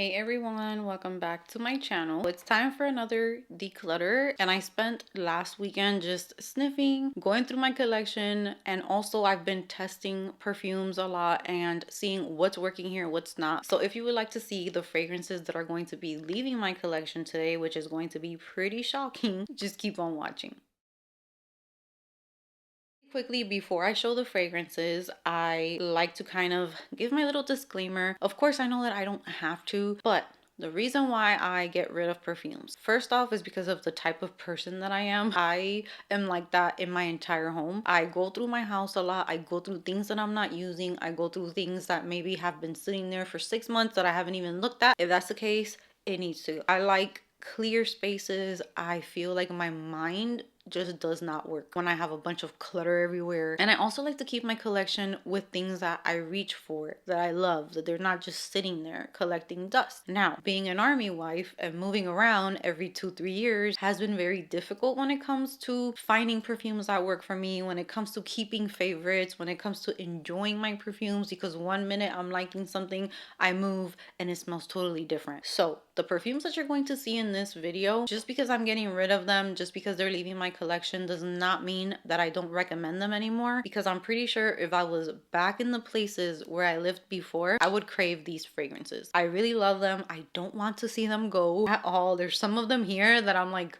Hey everyone, welcome back to my channel. It's time for another declutter, and I spent last weekend just sniffing, going through my collection, and also I've been testing perfumes a lot and seeing what's working here, what's not. So if you would like to see the fragrances that are going to be leaving my collection today, which is going to be pretty shocking, just keep on watching. Quickly, before I show the fragrances, I like to kind of give my little disclaimer. Of course, I know that I don't have to, but the reason why I get rid of perfumes, first off, is because of the type of person that I am. I am like that in my entire home. I go through my house a lot. I go through things that I'm not using. I go through things that maybe have been sitting there for 6 months that I haven't even looked at. If that's the case, it needs to. I like clear spaces. I feel like my mind just does not work when I have a bunch of clutter everywhere. And I also like to keep my collection with things that I reach for, that I love, that they're not just sitting there collecting dust. Now, being an army wife and moving around every 2-3 years has been very difficult when it comes to finding perfumes that work for me, when it comes to keeping favorites, when it comes to enjoying my perfumes, because one minute I'm liking something, I move and it smells totally different. So the perfumes that you're going to see in this video, just because I'm getting rid of them, just because they're leaving my collection, does not mean that I don't recommend them anymore, because I'm pretty sure if I was back in the places where I lived before, I would crave these fragrances. I really love them. I don't want to see them go at all. There's some of them here that I'm like,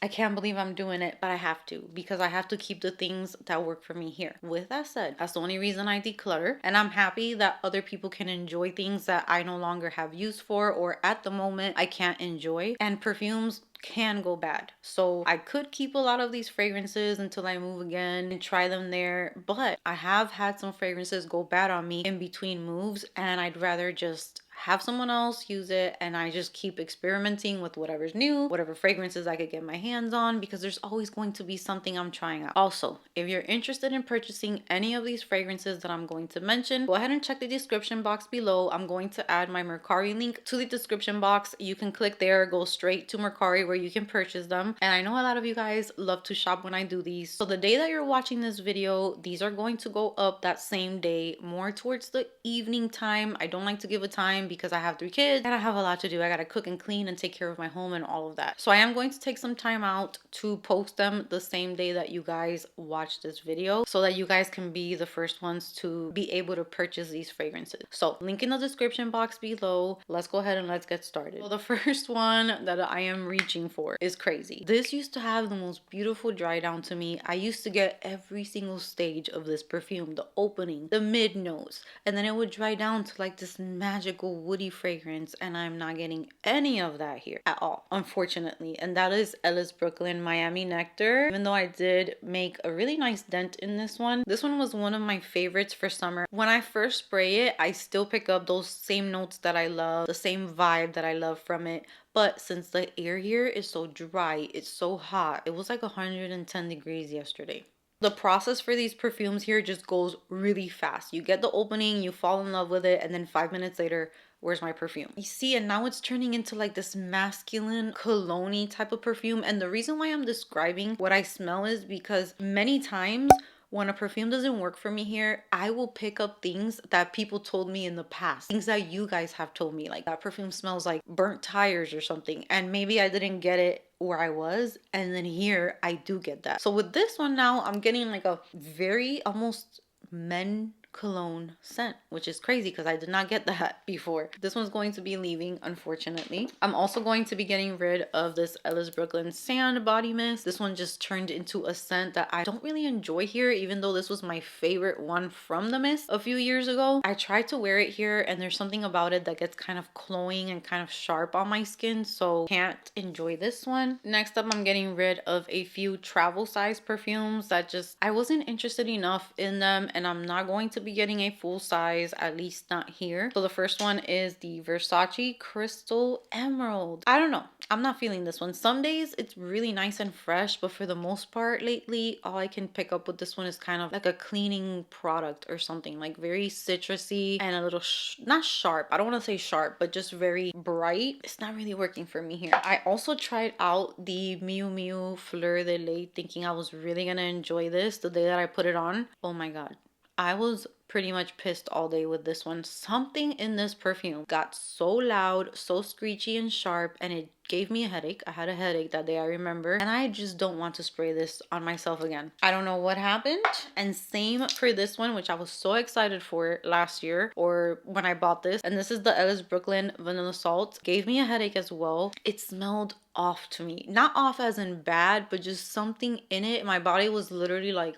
I can't believe I'm doing it, but I have to, because I have to keep the things that work for me here. With that said, that's the only reason I declutter, and I'm happy that other people can enjoy things that I no longer have use for, or at the moment I can't enjoy. And perfumes can go bad, so I could keep a lot of these fragrances until I move again and try them there, but I have had some fragrances go bad on me in between moves, and I'd rather just have someone else use it, and I just keep experimenting with whatever's new, whatever fragrances I could get my hands on, because there's always going to be something I'm trying out. Also, if you're interested in purchasing any of these fragrances that I'm going to mention, go ahead and check the description box below. I'm going to add my Mercari link to the description box. You can click there, go straight to Mercari where you can purchase them. And I know a lot of you guys love to shop when I do these, so the day that you're watching this video, these are going to go up that same day, more towards the evening time. I don't like to give a time because I have 3 kids and I have a lot to do. I gotta cook and clean and take care of my home and all of that. So I am going to take some time out to post them the same day that you guys watch this video, so that you guys can be the first ones to be able to purchase these fragrances. So link in the description box below. Let's go ahead and let's get started. So the first one that I am reaching for is Crazy. This used to have the most beautiful dry down to me. I used to get every single stage of this perfume, the opening, the mid notes, and then it would dry down to like this magical woody fragrance, and I'm not getting any of that here at all, unfortunately. And that is Ellis Brooklyn Miami Nectar. Even though I did make a really nice dent in this one was one of my favorites for summer. When I first spray it, I still pick up those same notes that I love, the same vibe that I love from it. But since the air here is so dry, it's so hot, it was like 110 degrees yesterday. The process for these perfumes here just goes really fast. You get the opening, you fall in love with it, and then 5 minutes later, where's my perfume? You see, and now it's turning into like this masculine cologne type of perfume. And the reason why I'm describing what I smell is because many times when a perfume doesn't work for me here, I will pick up things that people told me in the past, things that you guys have told me, like that perfume smells like burnt tires or something, and maybe I didn't get it where I was, and then here I do get that. So with this one now, I'm getting like a very almost men cologne scent, which is crazy because I did not get that before. This one's going to be leaving, unfortunately. I'm also going to be getting rid of this Ellis Brooklyn Sand Body Mist. This one just turned into a scent that I don't really enjoy here, even though this was my favorite one from the mist a few years ago. I tried to wear it here, and there's something about it that gets kind of cloying and kind of sharp on my skin, so can't enjoy this one. Next up, I'm getting rid of a few travel size perfumes that just, I wasn't interested enough in them, and I'm not going to be getting a full size, at least not here. So the first one is the Versace Crystal Emerald. I don't know, I'm not feeling this one. Some days it's really nice and fresh, but for the most part lately, all I can pick up with this one is kind of like a cleaning product or something, like very citrusy and a little not sharp, I don't want to say sharp, but just very bright. It's not really working for me here. I also tried out the Miu Miu Fleur de Lis, thinking I was really gonna enjoy this the day that I put it on. Oh my god, I was pretty much pissed all day with this one. Something in this perfume got so loud, so screechy and sharp, and it gave me a headache. I had a headache that day, I remember, and I just don't want to spray this on myself again. I don't know what happened. And same for this one, which I was so excited for last year or when I bought this, and this is the Ellis Brooklyn Vanilla Salt. Gave me a headache as well. It smelled off to me, not off as in bad, but just something in it. My body was literally like,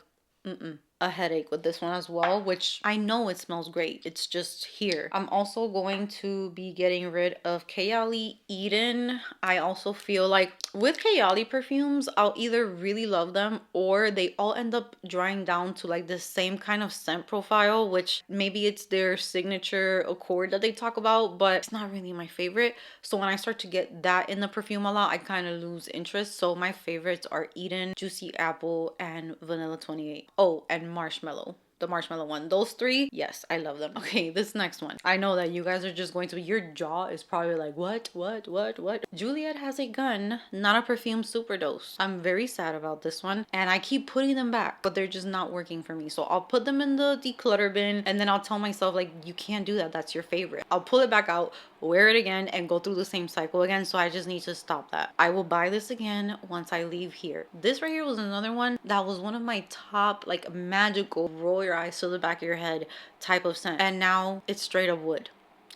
a headache with this one as well, which I know it smells great. It's just here. I'm also going to be getting rid of Kayali Eden. I also feel like with Kayali perfumes, I'll either really love them or they all end up drying down to like the same kind of scent profile, which maybe it's their signature accord that they talk about, but it's not really my favorite. So when I start to get that in the perfume a lot, I kind of lose interest. So my favorites are Eden, Juicy Apple, and Vanilla 28. Oh, and Marshmallow. The marshmallow one. Those three, yes, I love them. Okay, this next one. I know that you guys are just going to be, your jaw is probably like, what? Juliet Has a Gun, not a perfume superdose. I'm very sad about this one, and I keep putting them back, but they're just not working for me. So I'll put them in the declutter bin, and then I'll tell myself, like, you can't do that. That's your favorite. I'll pull it back out, wear it again, and go through the same cycle again. So I just need to stop that. I will buy this again once I leave here. This right here was another one that was one of my top, like, magical roll your eyes to the back of your head type of scent, and now it's straight up wood.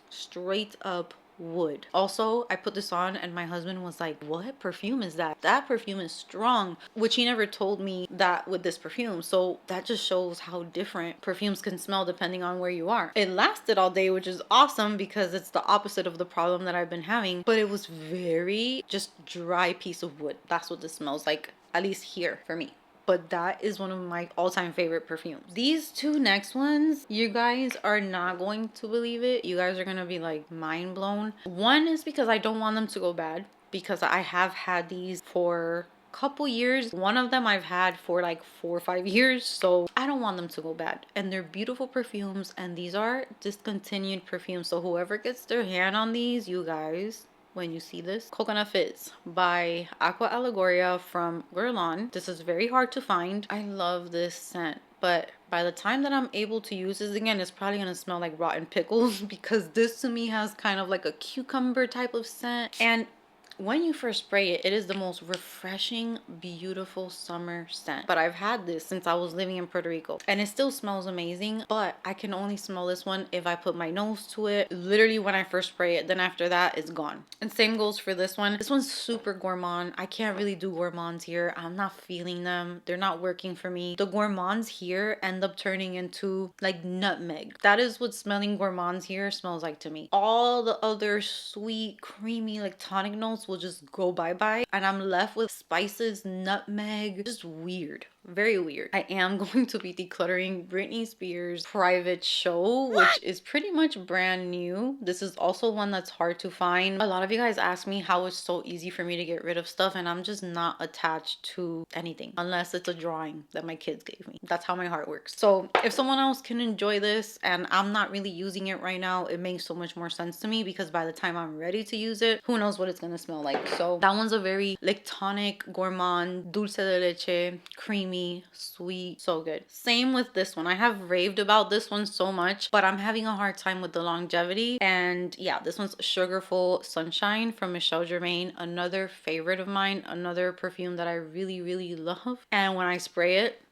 Straight up wood. Also, I put this on and my husband was like, what perfume is that? That perfume is strong, which he never told me that with this perfume. So that just shows how different perfumes can smell depending on where you are. It lasted all day, which is awesome because it's the opposite of the problem that I've been having, but it was very just dry piece of wood. That's what this smells like, at least here for me. But that is one of my all-time favorite perfumes. These two next ones, you guys are not going to believe it. You guys are gonna be like mind blown. One is because I don't want them to go bad, because I have had these for couple years. One of them I've had for like 4 or 5 years, so I don't want them to go bad. And they're beautiful perfumes, and these are discontinued perfumes. So whoever gets their hand on these, you guys, when you see this, Coconut Fizz by Aqua Allegoria from Guerlain. This is very hard to find. I love this scent, but by the time that I'm able to use this again, it's probably gonna smell like rotten pickles because this to me has kind of like a cucumber type of scent. And when you first spray it, it is the most refreshing, beautiful summer scent. But I've had this since I was living in Puerto Rico, and it still smells amazing, but I can only smell this one if I put my nose to it. Literally when I first spray it, then after that, it's gone. And same goes for this one. This one's super gourmand. I can't really do gourmands here. I'm not feeling them. They're not working for me. The gourmands here end up turning into like nutmeg. That is what smelling gourmands here smells like to me. All the other sweet, creamy, like tonic notes will just go bye-bye, and I'm left with spices, nutmeg, just weird. Very weird. I am going to be decluttering Britney Spears' Private Show, which is pretty much brand new. This is also one that's hard to find. A lot of you guys ask me how it's so easy for me to get rid of stuff, and I'm just not attached to anything unless it's a drawing that my kids gave me. That's how my heart works. So if someone else can enjoy this and I'm not really using it right now, it makes so much more sense to me, because by the time I'm ready to use it, who knows what it's gonna smell like. So that one's a very like tonic, gourmand, dulce de leche, creamy, sweet, so good. Same with this one. I have raved about this one so much, but I'm having a hard time with the longevity. And yeah, this one's Sugarful Sunshine from Michelle Germain, another favorite of mine, another perfume that I really, really love. And when I spray it,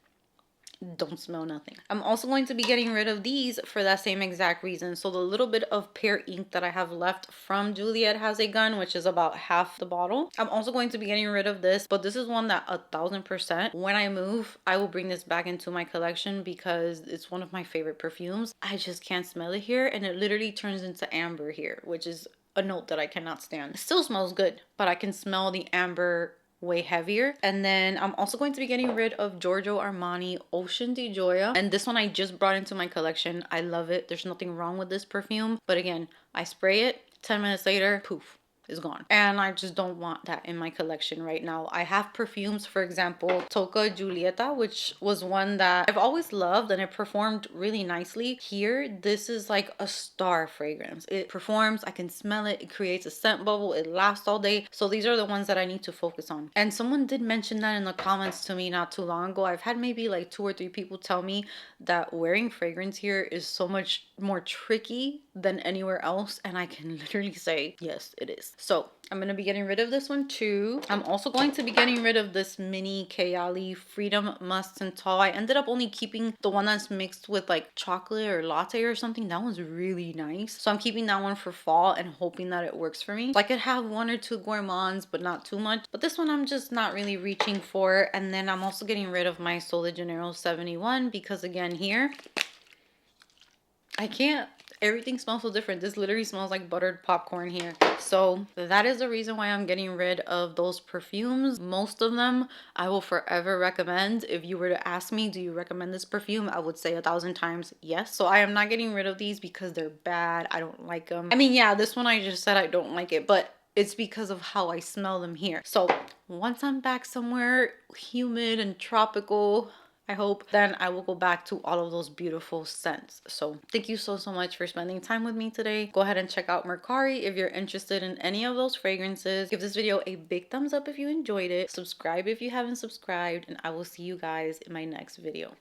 don't smell nothing. I'm also going to be getting rid of these for that same exact reason. So the little bit of pear ink that I have left from Juliet Has a Gun, which is about half the bottle, I'm also going to be getting rid of this. But this is one that 1000%, when I move, I will bring this back into my collection because it's one of my favorite perfumes. I just can't smell it here, and it literally turns into amber here, which is a note that I cannot stand. It still smells good, but I can smell the amber way heavier. And then I'm also going to be getting rid of Giorgio Armani Ocean di Gioia, and this one I just brought into my collection. I love it. There's nothing wrong with this perfume, but again, I spray it, 10 minutes later, poof, is gone. And I just don't want that in my collection right now. I have perfumes, for example, Tocca Giulietta, which was one that I've always loved and it performed really nicely. Here, this is like a star fragrance. It performs, I can smell it, it creates a scent bubble, it lasts all day. So these are the ones that I need to focus on. And someone did mention that in the comments to me not too long ago. I've had maybe like 2 or 3 people tell me that wearing fragrance here is so much more tricky than anywhere else, and I can literally say yes, it is. So I'm gonna be getting rid of this one too. I'm also going to be getting rid of this mini Kayali Freedom Musk and Tall. I ended up only keeping the one that's mixed with like chocolate or latte or something. That one's really nice, so I'm keeping that one for fall and hoping that it works for me. So I could have 1 or 2 gourmands, but not too much. But this one I'm just not really reaching for. And then I'm also getting rid of my Sol de Janeiro 71 because again here, I can't, everything smells so different. This literally smells like buttered popcorn here. So that is the reason why I'm getting rid of those perfumes. Most of them I will forever recommend. If you were to ask me, do you recommend this perfume? I would say 1,000 times yes. So I am not getting rid of these because they're bad. I don't like them. I mean, yeah, this one I just said I don't like it, but it's because of how I smell them here. So once I'm back somewhere humid and tropical, I hope, then I will go back to all of those beautiful scents. So thank you so much for spending time with me today. Go ahead and check out Mercari if you're interested in any of those fragrances. Give this video a big thumbs up if you enjoyed it. Subscribe if you haven't subscribed, and I will see you guys in my next video.